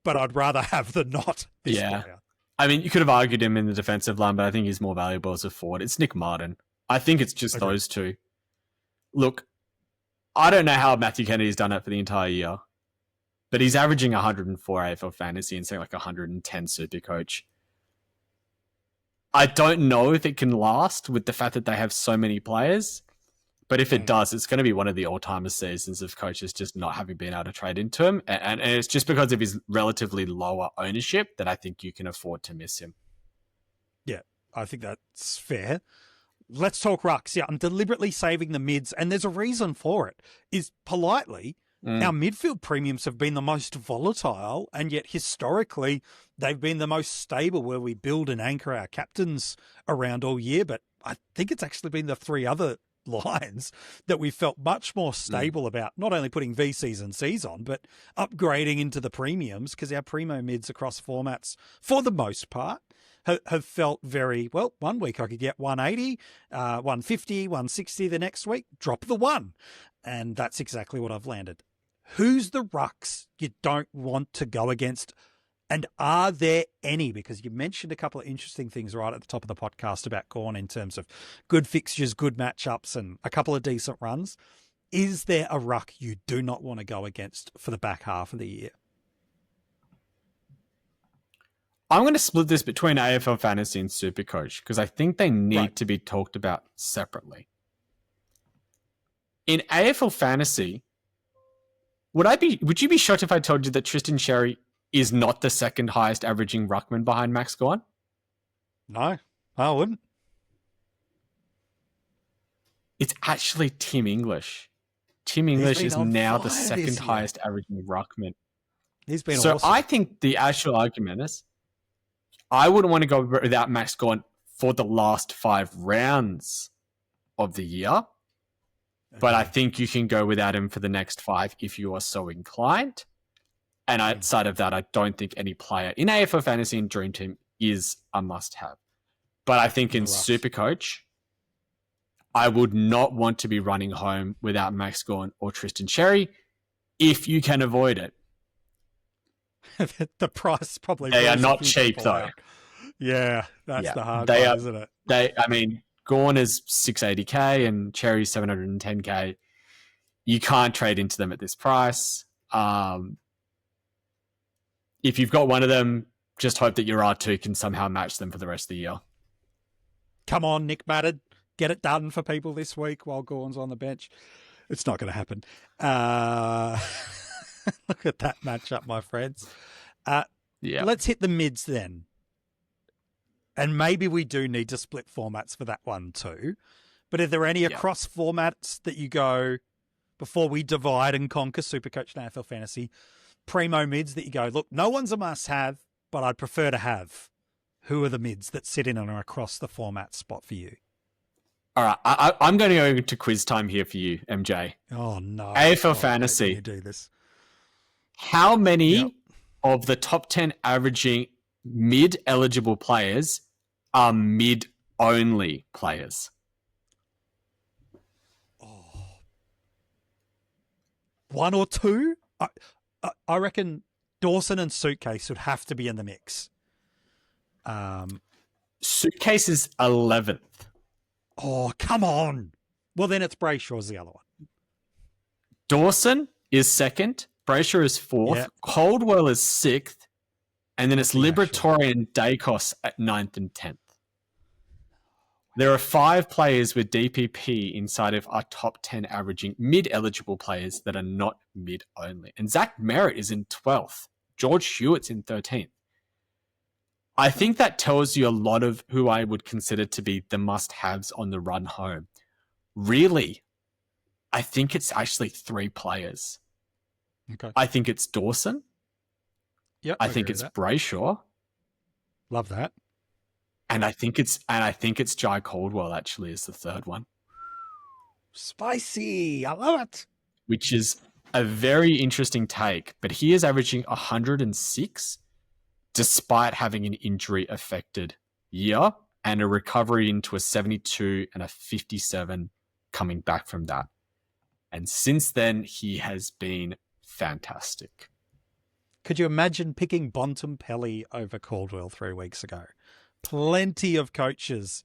but I'd rather have than not this player? I mean, you could have argued him in the defensive line, but I think he's more valuable as a forward. It's Nick Martin. I think it's just those two. Look, I don't know how Matthew Kennedy's done it for the entire year, but he's averaging 104 AFL Fantasy and saying like 110 SuperCoach. I don't know if it can last with the fact that they have so many players, but if it does, it's going to be one of the all-timer seasons of coaches just not having been able to trade into him. And it's just because of his relatively lower ownership that I think you can afford to miss him. Yeah, I think that's fair. Let's talk rucks. Yeah, I'm deliberately saving the mids, and there's a reason for it. Is politely, our midfield premiums have been the most volatile, and yet historically they've been the most stable, where we build and anchor our captains around all year. But I think it's actually been the 3 other lines that we felt much more stable about, not only putting VCs and Cs on, but upgrading into the premiums, because our primo mids across formats, for the most part, have felt very, well, one week I could get 180, 150, 160 the next week, drop the 1. And that's exactly what I've landed. Who's the rucks you don't want to go against? And are there any? Because you mentioned a couple of interesting things right at the top of the podcast about Gawn in terms of good fixtures, good matchups, and a couple of decent runs. Is there a ruck you do not want to go against for the back half of the year? I'm going to split this between AFL Fantasy and SuperCoach because I think they need to be talked about separately. In AFL Fantasy, would you be shocked if I told you that Tristan Sherry is not the second highest averaging ruckman behind Max Gawn? No, I wouldn't. It's actually Tim English. Tim English is now the second highest averaging ruckman. He's been awesome. So I think the actual argument is, I wouldn't want to go without Max Gawn for the last 5 rounds of the year. But I think you can go without him for the next 5 if you are so inclined. And outside of that, I don't think any player in AFL Fantasy and Dream Team is a must-have. But I think in SuperCoach, I would not want to be running home without Max Gawn or Tristan Sherry if you can avoid it. The price probably... They are not cheap, though. Out. Yeah, that's the hard part, isn't it? Gawn is 680k and Cherry's 710k. You can't trade into them at this price. If you've got one of them, just hope that your R2 can somehow match them for the rest of the year. Come on, Nick Maddard. Get it done for people this week while Gawn's on the bench. It's not going to happen. Look at that matchup, my friends. Let's hit the mids then. And maybe we do need to split formats for that one too. But are there any across formats that you go, before we divide and conquer SuperCoach and AFL Fantasy, primo mids that you go, look, no one's a must-have, but I'd prefer to have? Who are the mids that sit in and are across the format spot for you? All right, I'm going to go to quiz time here for you, MJ. Oh, no. AFL I hate Fantasy. when you do this. How many Yep. of the top 10 averaging mid-eligible players are mid-only players? Oh. One or two? I reckon Dawson and Suitcase would have to be in the mix. Suitcase is 11th. Oh, come on. Well, then it's Brayshaw's the other one. Dawson is second. Brayshaw is fourth. Yep. Caldwell is sixth. And then it's Liberatore and Dacos at 9th and 10th. There are 5 players with DPP inside of our top 10 averaging mid-eligible players that are not mid-only. And Zach Merritt is in 12th. George Hewitt's in 13th. I think that tells you a lot of who I would consider to be the must-haves on the run home. Really, I think it's actually 3 players. Okay. I think it's Dawson. Yep. I think it's Brayshaw. Love that. And I think it's Jai Caldwell actually is the third one. Spicy. I love it. Which is a very interesting take, but he is averaging 106 despite having an injury-affected year and a recovery into a 72 and a 57 coming back from that. And since then, he has been fantastic. Could you imagine picking Bontempelli over Caldwell 3 weeks ago? Plenty of coaches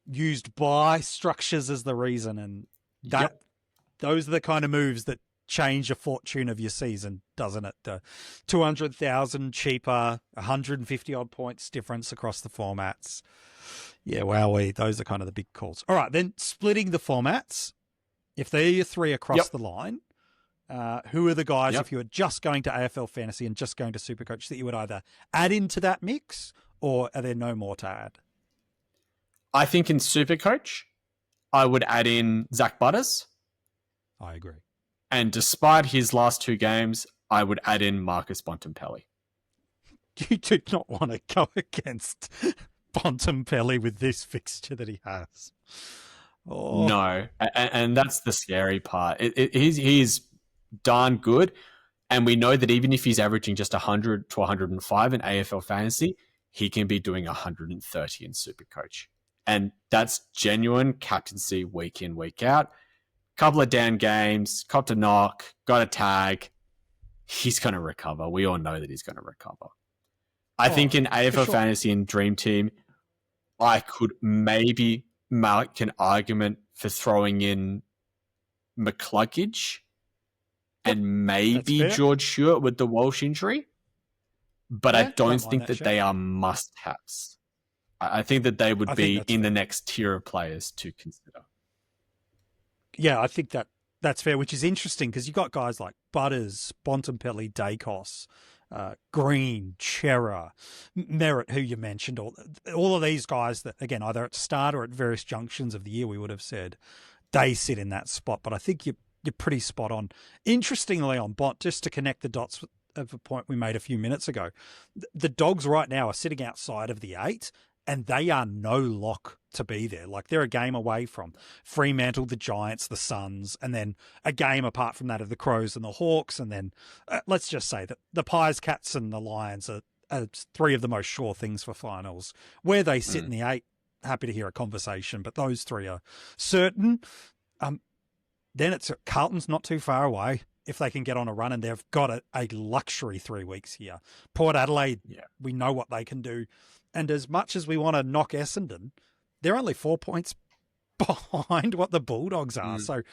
used buy structures as the reason, and those are the kind of moves that change a fortune of your season, doesn't it? The 200,000 cheaper, 150 odd points difference across the formats. Yeah, wowee, those are kind of the big calls. All right, then splitting the formats. If they're your 3 across the line, who are the guys, if you were just going to AFL Fantasy and just going to SuperCoach, that you would either add into that mix, or are there no more to add? I think in SuperCoach, I would add in Zach Butters. I agree. And despite his last 2 games, I would add in Marcus Bontempelli. You do not want to go against Bontempelli with this fixture that he has. Oh. No, and that's the scary part. He's darn good, and we know that even if he's averaging just 100 to 105 in AFL Fantasy, he can be doing 130 in SuperCoach. And that's genuine captaincy week in, week out. Couple of down games, copped a knock, got a tag. He's going to recover. We all know that he's going to recover. I think in AFL Fantasy and Dream Team, I could maybe make an argument for throwing in McCluggage and maybe George Stewart with the Walsh injury. But I don't think that they are must-haves. I think that they would be in the next tier of players to consider. Yeah, I think that's fair, which is interesting because you've got guys like Butters, Bontempelli, Dacos, Green, Chera, Merritt, who you mentioned, all of these guys that, again, either at start or at various junctions of the year, we would have said they sit in that spot. But I think you're pretty spot on. Interestingly, on Bont, just to connect the dots of a point we made a few minutes ago, the Dogs right now are sitting outside of the 8, and they are no lock to be there. Like, they're a game away from Fremantle, the Giants, the Suns, and then a game apart from that of the Crows and the Hawks. And then let's just say that the Pies, Cats, and the Lions are 3 of the most sure things for finals. Where they sit in the 8, happy to hear a conversation, but those 3 are certain. Then it's Carlton's not too far away if they can get on a run, and they've got a luxury 3 weeks here. Port Adelaide, we know what they can do. And as much as we want to knock Essendon, they're only 4 points behind what the Bulldogs are. So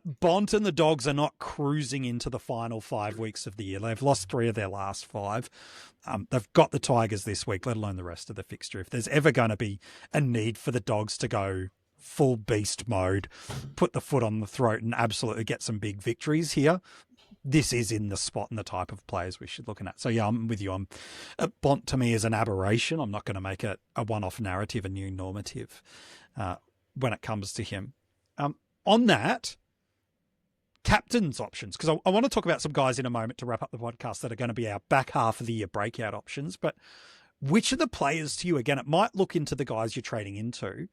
Bont and the Dogs are not cruising into the final 5 weeks of the year. They've lost 3 of their last 5. They've got the Tigers this week, let alone the rest of the fixture. If there's ever going to be a need for the Dogs to go full beast mode, put the foot on the throat and absolutely get some big victories here, this is in the spot and the type of players we should be looking at. So yeah, I'm with you. Bont to me is an aberration. I'm not going to make it a one-off narrative, a new normative when it comes to him. On that, captain's options, because I want to talk about some guys in a moment to wrap up the podcast that are going to be our back half of the year breakout options. But which of the players to you, again, it might look into the guys you're trading into,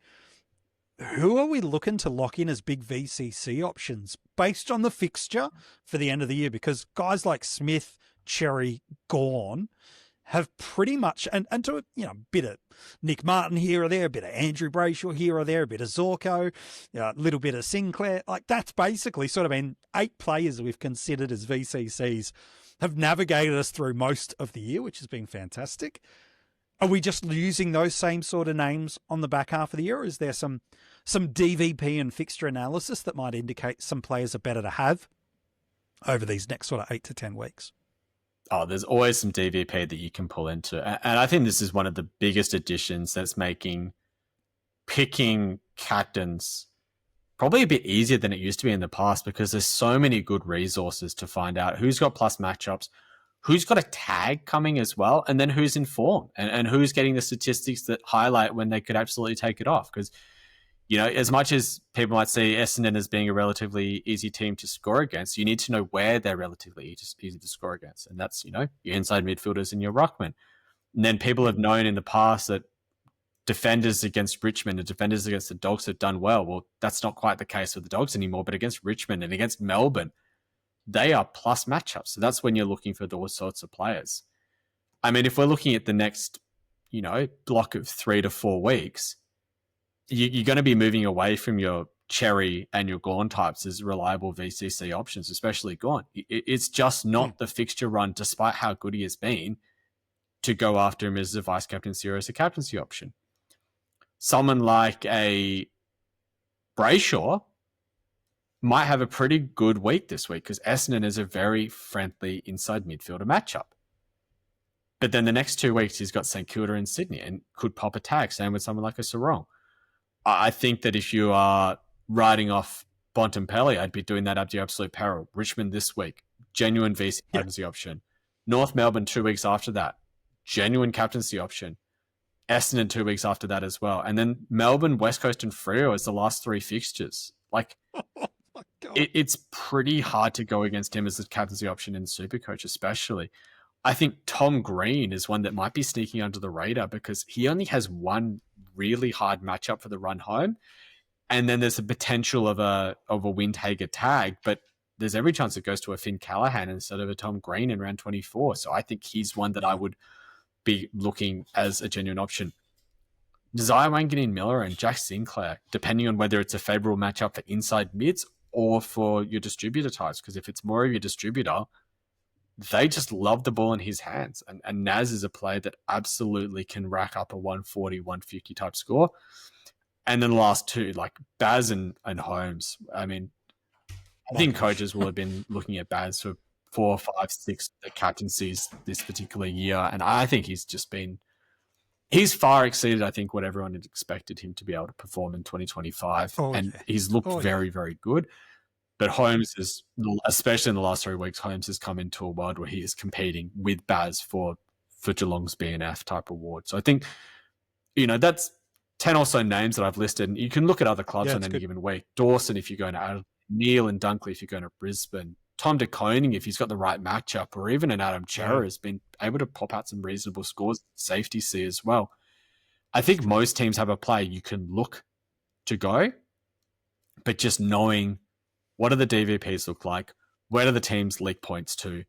who are we looking to lock in as big VCC options based on the fixture for the end of the year? Because guys like Smith, Cherry, Gawn have pretty much, and to a bit of Nick Martin here or there, a bit of Andrew Brayshaw here or there, a bit of Zorko, a little bit of Sinclair. Like that's basically sort of been 8 players we've considered as VCCs have navigated us through most of the year, which has been fantastic. Are we just using those same sort of names on the back half of the year? Or is there some DVP and fixture analysis that might indicate some players are better to have over these next sort of 8 to 10 weeks? Oh, there's always some DVP that you can pull into. And I think this is one of the biggest additions that's making picking captains probably a bit easier than it used to be in the past, because there's so many good resources to find out who's got plus matchups, who's got a tag coming as well, and then who's in form and who's getting the statistics that highlight when they could absolutely take it off. Because, as much as people might see Essendon as being a relatively easy team to score against, you need to know where they're relatively easy to score against. And that's, your inside midfielders and your ruckmen. And then people have known in the past that defenders against Richmond and defenders against the Dogs have done well. Well, that's not quite the case with the Dogs anymore, but against Richmond and against Melbourne, they are plus matchups. So that's when you're looking for those sorts of players. I mean, if we're looking at the next, block of 3 to 4 weeks, you're going to be moving away from your Cherry and your Gawn types as reliable VCC options, especially Gawn. It's just not the fixture run, despite how good he has been, to go after him as a vice captaincy or as a captaincy option. Someone like a Brayshaw might have a pretty good week this week because Essendon is a very friendly inside midfielder matchup. But then the next 2 weeks, he's got St Kilda and Sydney and could pop a tag. Same with someone like a Sarong. I think that if you are riding off Bontempelli, I'd be doing that up to your absolute peril. Richmond this week, genuine VC captaincy option. North Melbourne 2 weeks after that, genuine captaincy option. Essendon 2 weeks after that as well. And then Melbourne, West Coast and Freo as the last 3 fixtures. Like, it's pretty hard to go against him as the captaincy option in SuperCoach especially. I think Tom Green is one that might be sneaking under the radar because he only has one really hard matchup for the run home. And then there's a potential of a Windhager tag, but there's every chance it goes to a Finn Callahan instead of a Tom Green in round 24. So I think he's one that I would be looking as a genuine option. Desire Wangan Miller and Jack Sinclair, depending on whether it's a favourable matchup for inside mids or for your distributor types. Because if it's more of your distributor, they just love the ball in his hands. And Naz is a player that absolutely can rack up a 140, 150 type score. And then the last 2, like Baz and Holmes. I mean, I think coaches will have been looking at Baz for 4, 5, 6 captaincies this particular year. And I think he's far exceeded, I think, what everyone had expected him to be able to perform in 2025. He's looked very, very good. But Holmes is, especially in the last 3 weeks, Holmes has come into a world where he is competing with Baz for Geelong's BNF type award. So I think, that's 10 or so names that I've listed. And you can look at other clubs on any given week. Dawson, if you're going to Adelaide, Neil and Dunkley, if you're going to Brisbane, Tom de Koning, if he's got the right matchup, or even an Adam Chera has been able to pop out some reasonable scores, safety C as well. I think most teams have a player you can look to go, but just knowing what do the DVPs look like, where do the teams leak points to,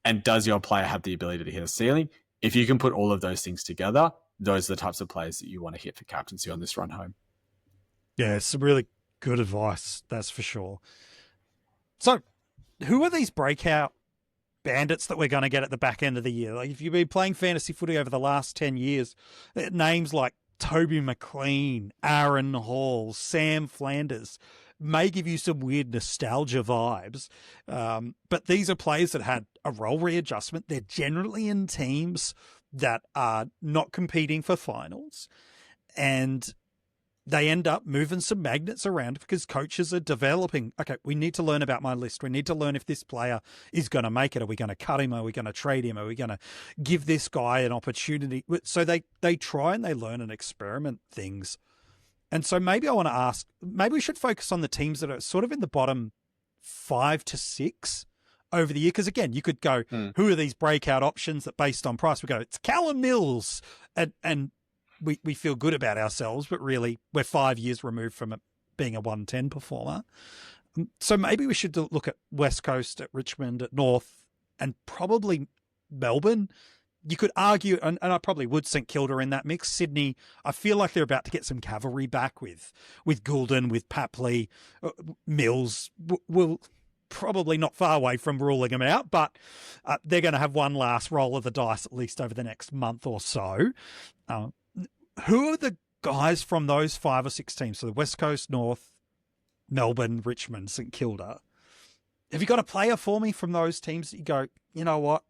and does your player have the ability to hit a ceiling? If you can put all of those things together, those are the types of players that you want to hit for captaincy on this run home. Yeah, it's some really good advice, that's for sure. So, who are these breakout bandits that we're going to get at the back end of the year? Like, if you've been playing fantasy footy over the last 10 years, names like Toby McLean, Aaron Hall, Sam Flanders may give you some weird nostalgia vibes. But these are players that had a role readjustment. They're generally in teams that are not competing for finals. And they end up moving some magnets around because coaches are developing. Okay, we need to learn about my list. We need to learn if this player is going to make it. Are we going to cut him? Are we going to trade him? Are we going to give this guy an opportunity? So they try and they learn and experiment things. And so maybe I want to ask, maybe we should focus on the teams that are sort of in the bottom 5 to 6 over the year. Because again, you could go, who are these breakout options that based on price? We go, it's Callum Mills and we feel good about ourselves, but really we're 5 years removed from it being a 110 performer. So maybe we should look at West Coast, at Richmond, at North, and probably Melbourne. You could argue, and I probably would St Kilda in that mix. Sydney, I feel like they're about to get some cavalry back with Goulden, with Papley. Mills will probably not far away from ruling them out, but they're going to have one last roll of the dice at least over the next month or so. Who are the guys from those 5 or 6 teams? So the West Coast, North, Melbourne, Richmond, St Kilda. Have you got a player for me from those teams that you go, you know what?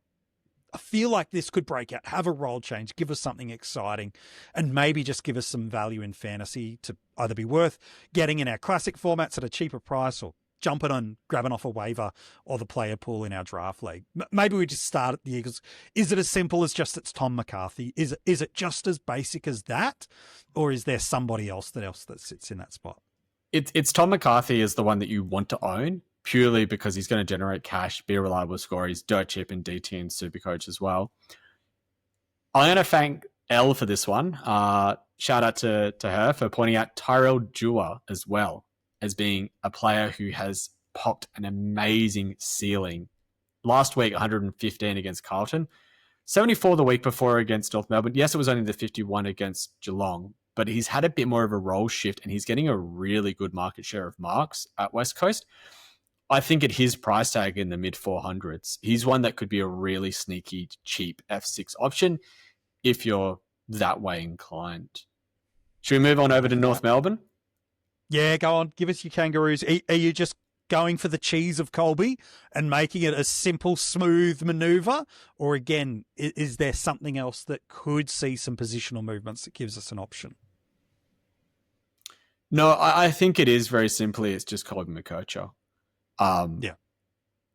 I feel like this could break out, have a role change, give us something exciting, and maybe just give us some value in fantasy to either be worth getting in our classic formats at a cheaper price or jumping on, grabbing off a waiver or the player pool in our draft league. Maybe we just start at the Eagles. Is it as simple as just it's Tom McCarthy? Is it just as basic as that? Or is there somebody else that sits in that spot? It's Tom McCarthy is the one that you want to own purely because he's going to generate cash, be a reliable scorer. He's dirt cheap in DT and SuperCoach as well. I'm going to thank Elle for this one. Shout out to her for pointing out Tyrell Dewar as well as being a player who has popped an amazing ceiling. Last week, 115 against Carlton, 74 the week before against North Melbourne. Yes, it was only the 51 against Geelong, but he's had a bit more of a role shift and he's getting a really good market share of marks at West Coast. I think at his price tag in the mid 400s, he's one that could be a really sneaky, cheap F6 option if you're that way inclined. Should we move on over to North Melbourne? Yeah, go on. Give us your Kangaroos. Are you just going for the cheese of Colby and making it a simple, smooth maneuver? Or again, is there something else that could see some positional movements that gives us an option? No, I think it is very simply, it's just Colby McKercher. Yeah.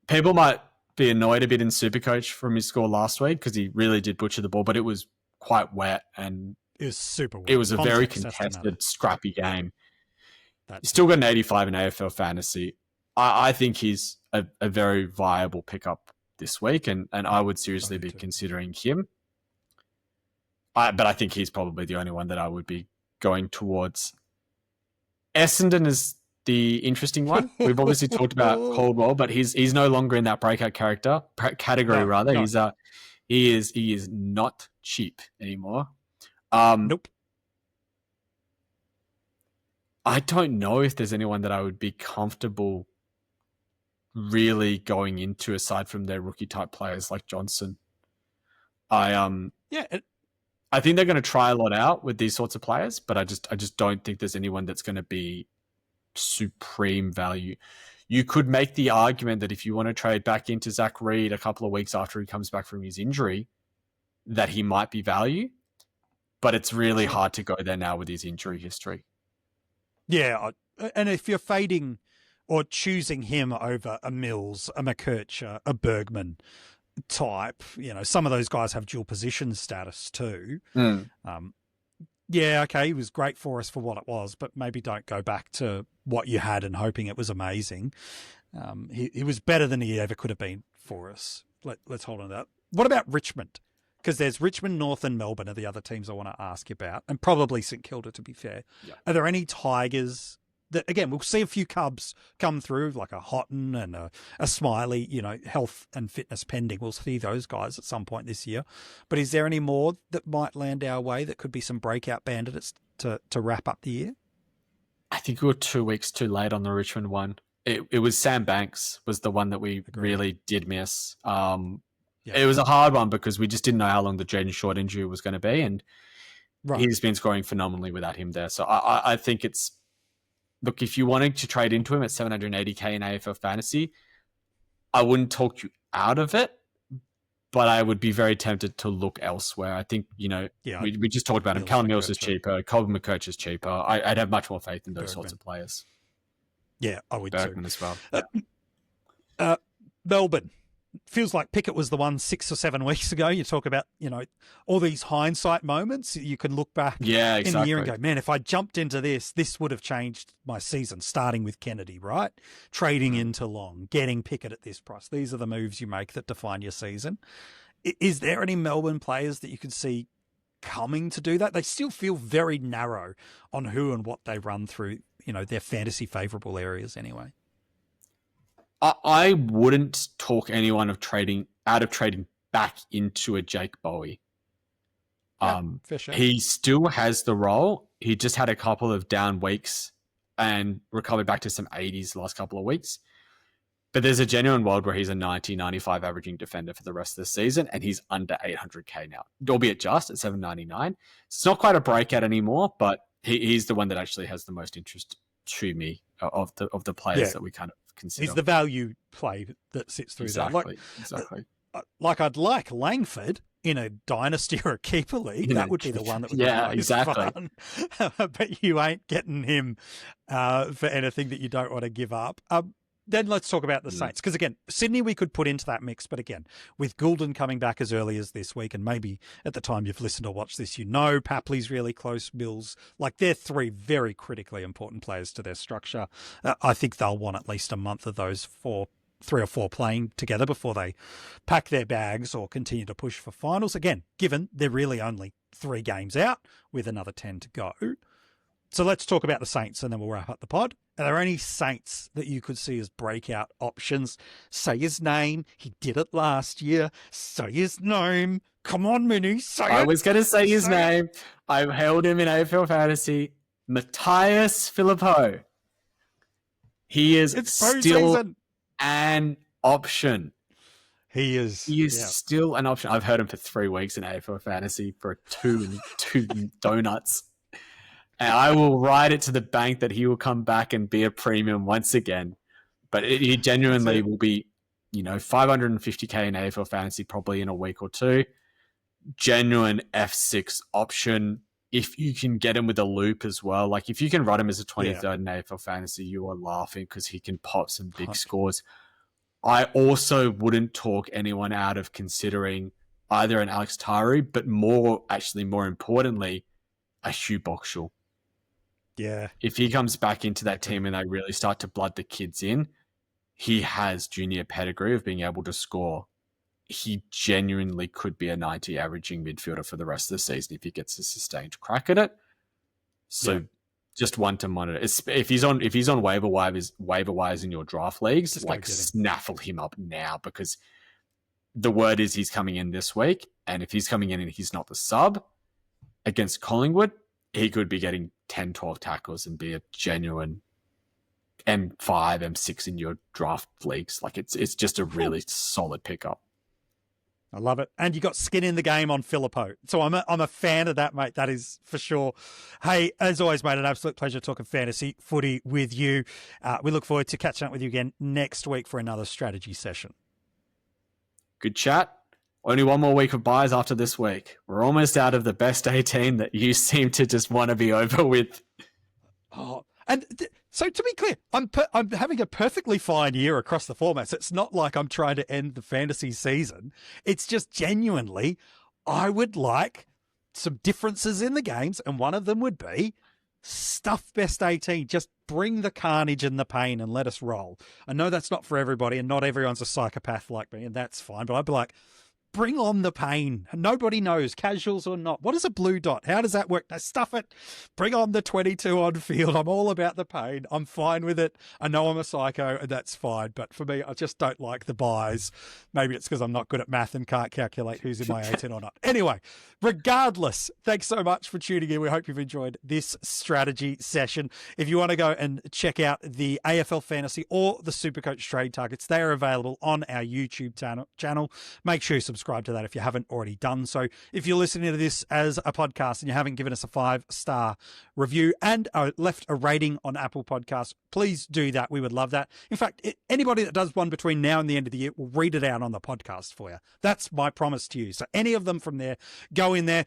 People might be annoyed a bit in SuperCoach from his score last week because he really did butcher the ball, but it was quite wet and it was super wet. It was a very contested, scrappy game. That's Still got an 85 in AFL Fantasy. I think he's a very viable pickup this week, and I would seriously be considering him. But I think he's probably the only one that I would be going towards. Essendon is the interesting one. We've obviously talked about Caldwell, but he's no longer in that breakout category. No. He is not cheap anymore. Nope. I don't know if there's anyone that I would be comfortable really going into aside from their rookie type players like Johnson. I think they're going to try a lot out with these sorts of players, but I just don't think there's anyone that's going to be supreme value. You could make the argument that if you want to trade back into Zach Reid a couple of weeks after he comes back from his injury, that he might be value, but it's really hard to go there now with his injury history. Yeah, and if you're fading or choosing him over a Mills, a McKercher, a Bergman type, some of those guys have dual position status too. Yeah, okay, he was great for us for what it was, but maybe don't go back to what you had and hoping it was amazing. He was better than he ever could have been for us. Let's hold on to that. What about Richmond? Because there's Richmond, North and Melbourne are the other teams I want to ask you about, and probably St Kilda, to be fair. Yeah. Are there any Tigers that, again, we'll see a few Cubs come through, like a Houghton and a Smiley, health and fitness pending. We'll see those guys at some point this year. But is there any more that might land our way that could be some breakout candidates to wrap up the year? I think we were 2 weeks too late on the Richmond one. It was Sam Banks was the one that we really did miss. Yeah. It was a hard one because we just didn't know how long the Jaden Short injury was going to be, and he's been scoring phenomenally without him there. So I think look, if you wanted to trade into him at 780k in AFL Fantasy, I wouldn't talk you out of it, but I would be very tempted to look elsewhere. I think, we just talked about him. Callum Mills is cheaper. Colby McKercher is cheaper. I'd have much more faith in those sorts of players. Yeah, I would Bergman too. As well. Melbourne. Feels like Pickett was the one 6 or 7 weeks ago. You talk about, all these hindsight moments. You can look back in the year and go, man, if I jumped into this would have changed my season, starting with Kennedy, right? Trading into Long, getting Pickett at this price. These are the moves you make that define your season. Is there any Melbourne players that you could see coming to do that. They still feel very narrow on who and what they run through, their fantasy favourable areas anyway. I wouldn't talk anyone out of trading back into a Jake Bowie. Fair share. He still has the role. He just had a couple of down weeks and recovered back to some 80s the last couple of weeks. But there's a genuine world where he's a 90, 95 averaging defender for the rest of the season, and he's under 800k now, albeit just at 799. It's not quite a breakout anymore, but he's the one that actually has the most interest to me of the players that we kind of consider. He's the value play that sits through that. Exactly. Like I'd like Langford in a dynasty or a keeper league. That would be the one that would be most fun. But you ain't getting him for anything that you don't want to give up. Then let's talk about the Saints. Because again, Sydney we could put into that mix. But again, with Goulden coming back as early as this week, and maybe at the time you've listened or watched this, Papley's really close, Mills. Like they're three very critically important players to their structure. I think they'll want at least a month of those 3 or 4 playing together before they pack their bags or continue to push for finals. Again, given they're really only 3 games out with another 10 to go. So let's talk about the Saints and then we'll wrap up the pod. Are there any Saints that you could see as breakout options? Say his name. He did it last year. Say his name. Come on, Mini. Say it. I was going to say his name. I've held him in AFL Fantasy. Matthias Philippou. He is still an option. He is still an option. I've heard him for 3 weeks in AFL Fantasy for two donuts. And I will ride it to the bank that he will come back and be a premium once again. But he genuinely will be, 550k in AFL Fantasy probably in a week or 2. Genuine F6 option. If you can get him with a loop as well, like if you can run him as a 23rd in AFL Fantasy, you are laughing because he can pop some big scores. I also wouldn't talk anyone out of considering either an Alex Tari, but more importantly, a Hugh Boxall. Yeah. If he comes back into that team and they really start to blood the kids in, he has junior pedigree of being able to score. He genuinely could be a 90 averaging midfielder for the rest of the season if he gets a sustained crack at it. So just one to monitor. If he's on waiver wires in your draft leagues, just like snaffle him up now, because the word is he's coming in this week, and if he's coming in and he's not the sub against Collingwood, he could be getting 10, 12 tackles and be a genuine M5, M6 in your draft leagues. Like it's just a really solid pickup. I love it. And you got skin in the game on Philippou. So I'm a fan of that, mate. That is for sure. Hey, as always, mate, an absolute pleasure talking fantasy footy with you. We look forward to catching up with you again next week for another strategy session. Good chat. Only one more week of buys after this week. We're almost out of the best 18 that you seem to just want to be over with. Oh, and so to be clear, I'm having a perfectly fine year across the formats. It's not like I'm trying to end the fantasy season. It's just genuinely, I would like some differences in the games, and one of them would be stuff best 18. Just bring the carnage and the pain and let us roll. I know that's not for everybody, and not everyone's a psychopath like me, and that's fine, but I'd be like, bring on the pain. Nobody knows, casuals or not. What is a blue dot? How does that work? Now stuff it. Bring on the 22 on field. I'm all about the pain. I'm fine with it. I know I'm a psycho, and that's fine. But for me, I just don't like the buys. Maybe it's because I'm not good at math and can't calculate who's in my 18 or not. Anyway, regardless, thanks so much for tuning in. We hope you've enjoyed this strategy session. If you want to go and check out the AFL Fantasy or the SuperCoach trade targets, they are available on our YouTube channel. Make sure you subscribe to that if you haven't already done so. If you're listening to this as a podcast and you haven't given us a 5-star review and left a rating on Apple Podcasts, please do that. We would love that. In fact, anybody that does one between now and the end of the year will read it out on the podcast for you. That's my promise to you. So any of them from there, go in there.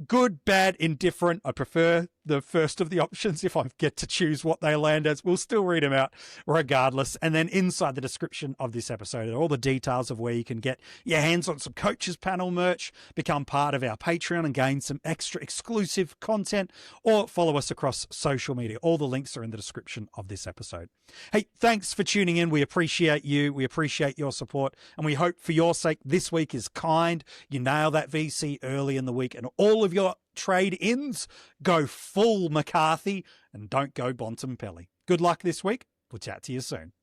Good, bad, indifferent. I prefer the first of the options if I get to choose what they land as. We'll still read them out regardless. And then inside the description of this episode are all the details of where you can get your hands on some Coaches Panel merch, become part of our Patreon and gain some extra exclusive content, or follow us across social media. All the links are in the description of this episode. Hey, thanks for tuning in. We appreciate you. We appreciate your support. And we hope for your sake this week is kind. You nail that VC early in the week and all of your trade-ins go full McCarthy and don't go Bontempelli. Good luck this week. We'll chat to you soon.